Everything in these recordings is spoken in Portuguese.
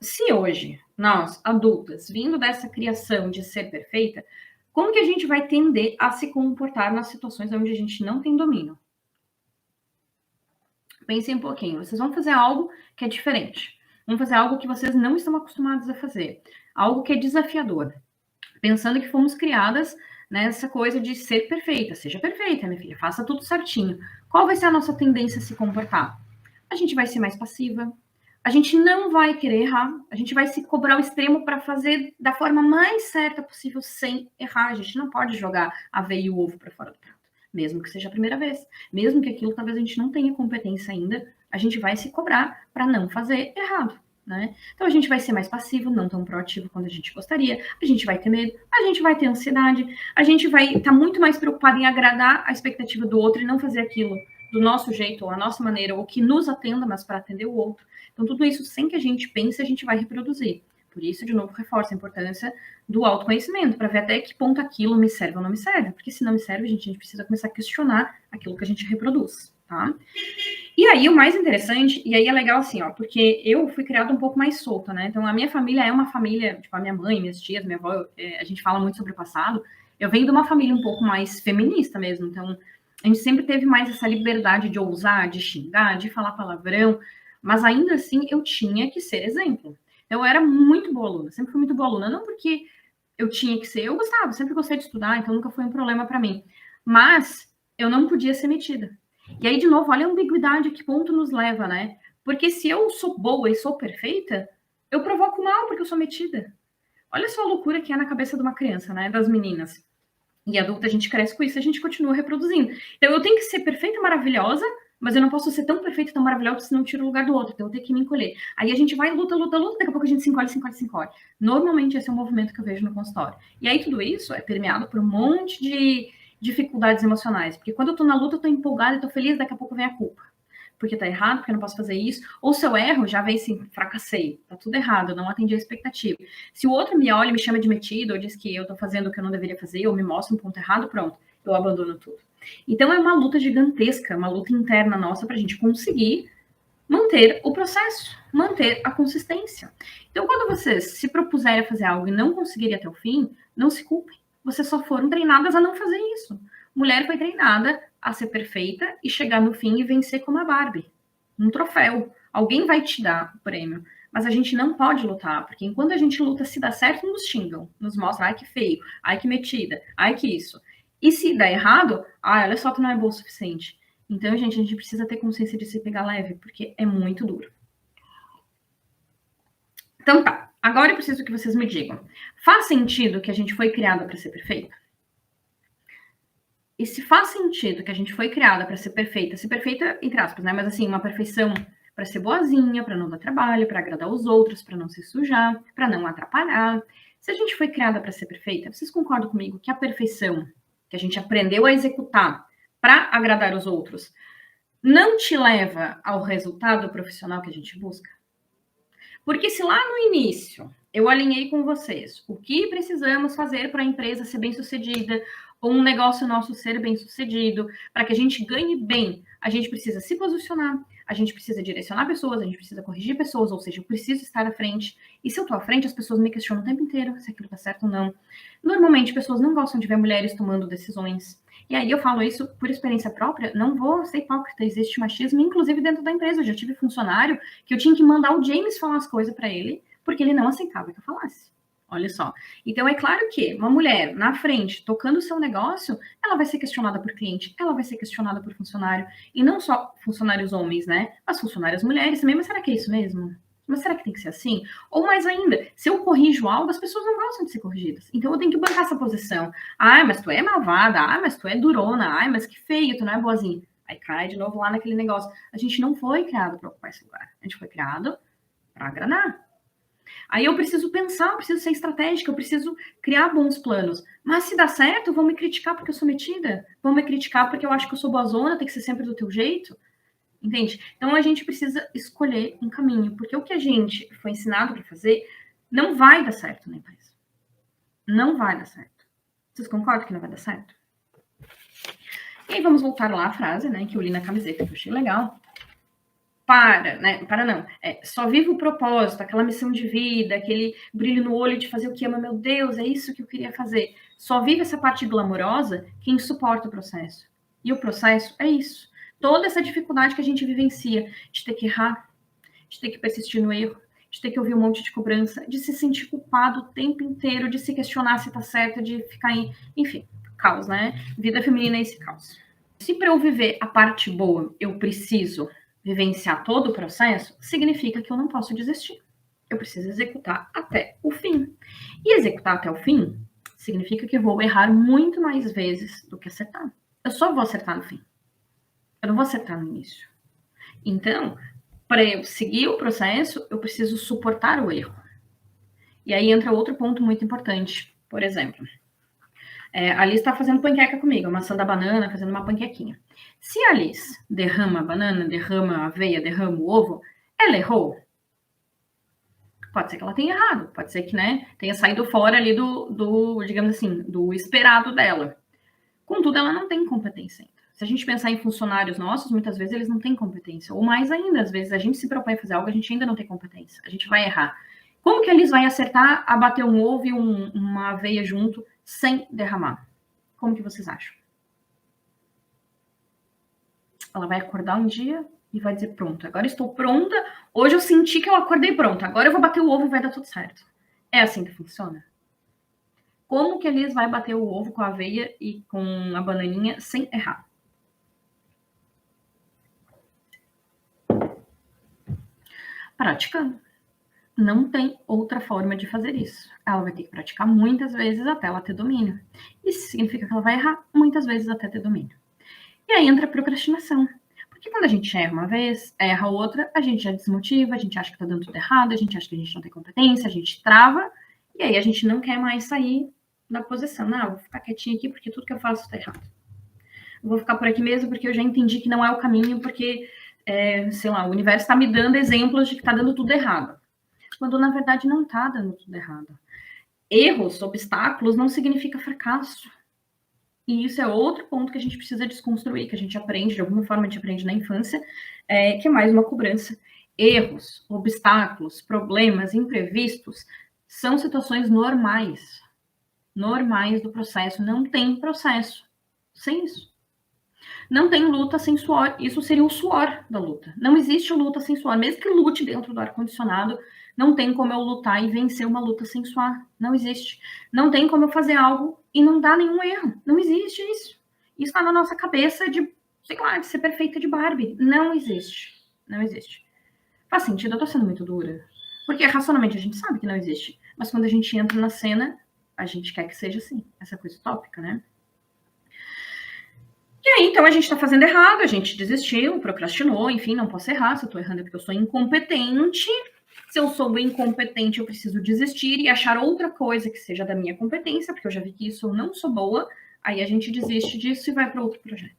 se hoje, nós, adultas, vindo dessa criação de ser perfeita, como que a gente vai tender a se comportar nas situações onde a gente não tem domínio? Pensem um pouquinho, vocês vão fazer algo que é diferente. Vão fazer algo que vocês não estão acostumados a fazer. Algo que é desafiador. Pensando que fomos criadas nessa coisa de ser perfeita. Seja perfeita, minha filha, faça tudo certinho. Qual vai ser a nossa tendência a se comportar? A gente vai ser mais passiva, a gente não vai querer errar, a gente vai se cobrar ao extremo para fazer da forma mais certa possível sem errar. A gente não pode jogar a aveia e o ovo para fora do prato, mesmo que seja a primeira vez, mesmo que aquilo talvez a gente não tenha competência ainda, a gente vai se cobrar para não fazer errado. Né? Então a gente vai ser mais passivo, não tão proativo quanto a gente gostaria, a gente vai ter medo, a gente vai ter ansiedade, a gente vai estar muito mais preocupado em agradar a expectativa do outro e não fazer aquilo do nosso jeito, ou a nossa maneira, ou que nos atenda, mas para atender o outro. Então tudo isso, sem que a gente pense, a gente vai reproduzir. Por isso, de novo, reforça a importância do autoconhecimento, para ver até que ponto aquilo me serve ou não me serve. Porque se não me serve, a gente precisa começar a questionar aquilo que a gente reproduz, tá? E aí, o mais interessante, e aí é legal assim, ó, porque eu fui criada um pouco mais solta, né? Então, a minha família é uma família, tipo, a minha mãe, minhas tias, minha avó, a gente fala muito sobre o passado. Eu venho de uma família um pouco mais feminista mesmo, então a gente sempre teve mais essa liberdade de ousar, de xingar, de falar palavrão, mas ainda assim eu tinha que ser exemplo. Eu era muito boa aluna, sempre fui muito boa aluna, não porque eu tinha que ser, eu gostava, sempre gostei de estudar, então nunca foi um problema para mim, mas eu não podia ser metida. E aí, de novo, olha a ambiguidade, que ponto nos leva, né? Porque se eu sou boa e sou perfeita, eu provoco mal porque eu sou metida. Olha só a loucura que é na cabeça de uma criança, né? Das meninas. E adulta, a gente cresce com isso, a gente continua reproduzindo. Então, eu tenho que ser perfeita, maravilhosa, mas eu não posso ser tão perfeita e tão maravilhosa, senão eu tiro o lugar do outro. Então, eu tenho que me encolher. Aí a gente vai, luta, luta, luta, daqui a pouco a gente se encolhe, se encolhe, se encolhe. Normalmente, esse é o movimento que eu vejo no consultório. E aí, tudo isso é permeado por um monte de dificuldades emocionais. Porque quando eu tô na luta, eu tô empolgada, eu tô feliz, daqui a pouco vem a culpa. Porque tá errado, porque eu não posso fazer isso. Ou se eu erro, já vem assim, fracassei. Tá tudo errado, eu não atendi a expectativa. Se o outro me olha e me chama de metido, ou diz que eu tô fazendo o que eu não deveria fazer, ou me mostra um ponto errado, pronto, eu abandono tudo. Então é uma luta gigantesca, uma luta interna nossa pra gente conseguir manter o processo, manter a consistência. Então, quando vocês se propuserem a fazer algo e não conseguirem até o fim, não se culpem. Vocês só foram treinadas a não fazer isso. Mulher foi treinada a ser perfeita e chegar no fim e vencer como a Barbie. Um troféu. Alguém vai te dar o prêmio. Mas a gente não pode lutar, porque enquanto a gente luta, se dá certo, nos xingam. Nos mostram, ai que feio, ai que metida, ai que isso. E se dá errado, ai, olha só, tu não é boa o suficiente. Então, gente, a gente precisa ter consciência de se pegar leve, porque é muito duro. Então tá, agora eu preciso que vocês me digam. Faz sentido que a gente foi criada para ser perfeita? E se faz sentido que a gente foi criada para ser perfeita entre aspas, né? Mas assim, uma perfeição para ser boazinha, para não dar trabalho, para agradar os outros, para não se sujar, para não atrapalhar. Se a gente foi criada para ser perfeita, vocês concordam comigo que a perfeição que a gente aprendeu a executar para agradar os outros não te leva ao resultado profissional que a gente busca? Porque se lá no início eu alinhei com vocês o que precisamos fazer para a empresa ser bem-sucedida, ou um negócio nosso ser bem-sucedido, para que a gente ganhe bem, a gente precisa se posicionar, a gente precisa direcionar pessoas, a gente precisa corrigir pessoas, ou seja, eu preciso estar à frente. E se eu estou à frente, as pessoas me questionam o tempo inteiro se aquilo está certo ou não. Normalmente, pessoas não gostam de ver mulheres tomando decisões. E aí eu falo isso por experiência própria, não vou ser hipócrita, existe machismo, inclusive dentro da empresa. Eu já tive funcionário que eu tinha que mandar o James falar as coisas para ele, porque ele não aceitava que eu falasse. Olha só. Então, é claro que uma mulher na frente, tocando o seu negócio, ela vai ser questionada por cliente, ela vai ser questionada por funcionário. E não só funcionários homens, né? Mas funcionárias mulheres também. Mas será que é isso mesmo? Mas será que tem que ser assim? Ou mais ainda, se eu corrijo algo, as pessoas não gostam de ser corrigidas. Então eu tenho que bancar essa posição. Ai, mas tu é malvada. Ai, mas tu é durona. Ai, mas que feio, tu não é boazinha. Aí cai de novo lá naquele negócio. A gente não foi criado para ocupar esse lugar. A gente foi criado para agradar. Aí eu preciso pensar, eu preciso ser estratégica, eu preciso criar bons planos. Mas se dá certo, vão me criticar porque eu sou metida? Vão me criticar porque eu acho que eu sou boazona, tem que ser sempre do teu jeito? Entende? Então a gente precisa escolher um caminho, porque o que a gente foi ensinado para fazer não vai dar certo na empresa. Não vai dar certo. Vocês concordam que não vai dar certo? E aí vamos voltar lá à frase, né, que eu li na camiseta, que eu achei legal. Só vive o propósito, aquela missão de vida, aquele brilho no olho de fazer o que ama, meu Deus, é isso que eu queria fazer. Só vive essa parte glamourosa quem suporta o processo. E o processo é isso. Toda essa dificuldade que a gente vivencia, de ter que errar, de ter que persistir no erro, de ter que ouvir um monte de cobrança, de se sentir culpado o tempo inteiro, de se questionar se tá certo, de ficar enfim, caos, né? Vida feminina é esse caos. Se para eu viver a parte boa, eu preciso vivenciar todo o processo, significa que eu não posso desistir. Eu preciso executar até o fim. E executar até o fim significa que eu vou errar muito mais vezes do que acertar. Eu só vou acertar no fim. Eu não vou acertar no início. Então, para eu seguir o processo, eu preciso suportar o erro. E aí entra outro ponto muito importante. Por exemplo, a Liz está fazendo panqueca comigo, amassando a banana, fazendo uma panquequinha. Se a Liz derrama a banana, derrama a aveia, derrama o ovo, ela errou? Pode ser que ela tenha errado, pode ser que, né, tenha saído fora ali digamos assim, do esperado dela. Contudo, ela não tem competência ainda. Se a gente pensar em funcionários nossos, muitas vezes eles não têm competência. Ou mais ainda, às vezes a gente se propõe a fazer algo, a gente ainda não tem competência. A gente vai errar. Como que a Liz vai acertar a bater um ovo e uma aveia junto sem derramar? Como que vocês acham? Ela vai acordar um dia e vai dizer, pronto, agora estou pronta, hoje eu senti que eu acordei pronta, agora eu vou bater o ovo e vai dar tudo certo. É assim que funciona? Como que a Liz vai bater o ovo com a aveia e com a bananinha sem errar? Praticando. Não tem outra forma de fazer isso. Ela vai ter que praticar muitas vezes até ela ter domínio. Isso significa que ela vai errar muitas vezes até ter domínio. E aí entra a procrastinação. Porque quando a gente erra uma vez, erra outra, a gente já desmotiva, a gente acha que tá dando tudo errado, a gente acha que a gente não tem competência, a gente trava, e aí a gente não quer mais sair da posição. Não, vou ficar quietinha aqui porque tudo que eu faço tá errado. Eu vou ficar por aqui mesmo porque eu já entendi que não é o caminho, porque, sei lá, o universo está me dando exemplos de que tá dando tudo errado. Quando na verdade não tá dando tudo errado. Erros, obstáculos, não significa fracasso. E isso é outro ponto que a gente precisa desconstruir, que a gente aprende, de alguma forma a gente aprende na infância, que é mais uma cobrança. Erros, obstáculos, problemas, imprevistos, são situações normais. Normais do processo. Não tem processo sem isso. Não tem luta sem suor. Isso seria o suor da luta. Não existe luta sem suor. Mesmo que lute dentro do ar-condicionado, não tem como eu lutar e vencer uma luta sem suor. Não existe. Não tem como eu fazer algo e não dar nenhum erro. Não existe isso. Isso está na nossa cabeça de, sei lá, de ser perfeita de Barbie. Não existe. Não existe. Faz sentido? Eu tô sendo muito dura. Porque racionalmente a gente sabe que não existe. Mas quando a gente entra na cena, a gente quer que seja assim. Essa coisa utópica, né? E aí, então, a gente tá fazendo errado, a gente desistiu, procrastinou, enfim, não posso errar, se eu tô errando é porque eu sou incompetente. Se eu sou incompetente, eu preciso desistir e achar outra coisa que seja da minha competência, porque eu já vi que isso eu não sou boa. Aí a gente desiste disso e vai para outro projeto.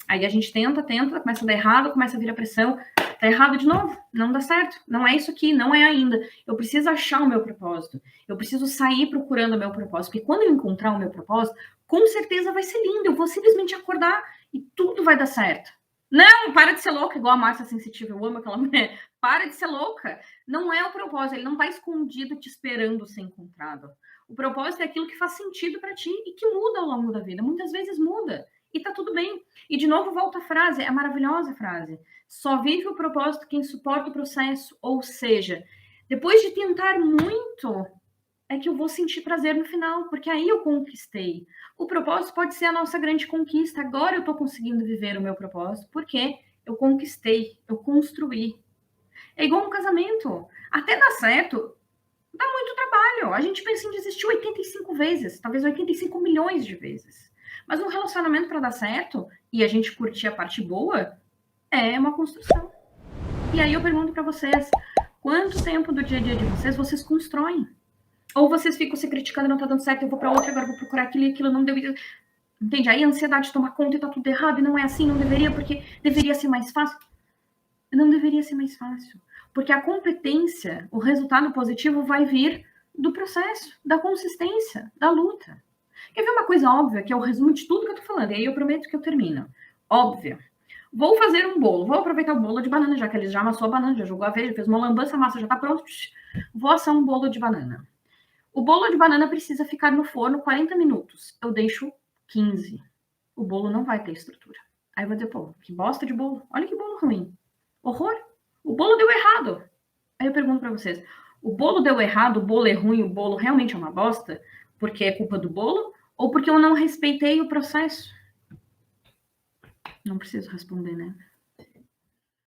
Aí a gente tenta, começa a dar errado, começa a vir a pressão, tá errado de novo, não dá certo, não é isso aqui, não é ainda. Eu preciso achar o meu propósito, eu preciso sair procurando o meu propósito, porque quando eu encontrar o meu propósito, com certeza vai ser lindo, eu vou simplesmente acordar e tudo vai dar certo. Não, para de ser louca, igual a Márcia Sensitiva, eu amo aquela mulher. Para de ser louca. Não é o propósito, ele não está escondido te esperando ser encontrado. O propósito é aquilo que faz sentido para ti e que muda ao longo da vida. Muitas vezes muda e tá tudo bem. E de novo volta a frase, é a maravilhosa frase. Só vive o propósito quem suporta o processo. Ou seja, depois de tentar muito, é que eu vou sentir prazer no final, porque aí eu conquistei. O propósito pode ser a nossa grande conquista. Agora eu estou conseguindo viver o meu propósito, porque eu conquistei, eu construí. É igual um casamento. Até dar certo, dá muito trabalho. A gente pensa em desistir 85 vezes, talvez 85 milhões de vezes. Mas um relacionamento para dar certo, e a gente curtir a parte boa, é uma construção. E aí eu pergunto para vocês, quanto tempo do dia a dia de vocês constroem? Ou vocês ficam se criticando, não tá dando certo, eu vou para outra, agora vou procurar aquilo e aquilo não deu. Entende? Aí a ansiedade toma conta e tá tudo errado, e não é assim, não deveria, porque deveria ser mais fácil. Não deveria ser mais fácil. Porque a competência, o resultado positivo vai vir do processo, da consistência, da luta. Quer ver uma coisa óbvia, que é o resumo de tudo que eu tô falando, e aí eu prometo que eu termino. Óbvio. Vou fazer um bolo, vou aproveitar o bolo de banana, já que ele já amassou a banana, já jogou a aveia, fez uma lambança, a massa já tá pronta. Vou assar um bolo de banana. O bolo de banana precisa ficar no forno 40 minutos. Eu deixo 15. O bolo não vai ter estrutura. Aí eu vou dizer, pô, que bosta de bolo. Olha que bolo ruim. Horror. O bolo deu errado. Aí eu pergunto para vocês, o bolo deu errado, o bolo é ruim, o bolo realmente é uma bosta, porque é culpa do bolo, ou porque eu não respeitei o processo? Não preciso responder, né?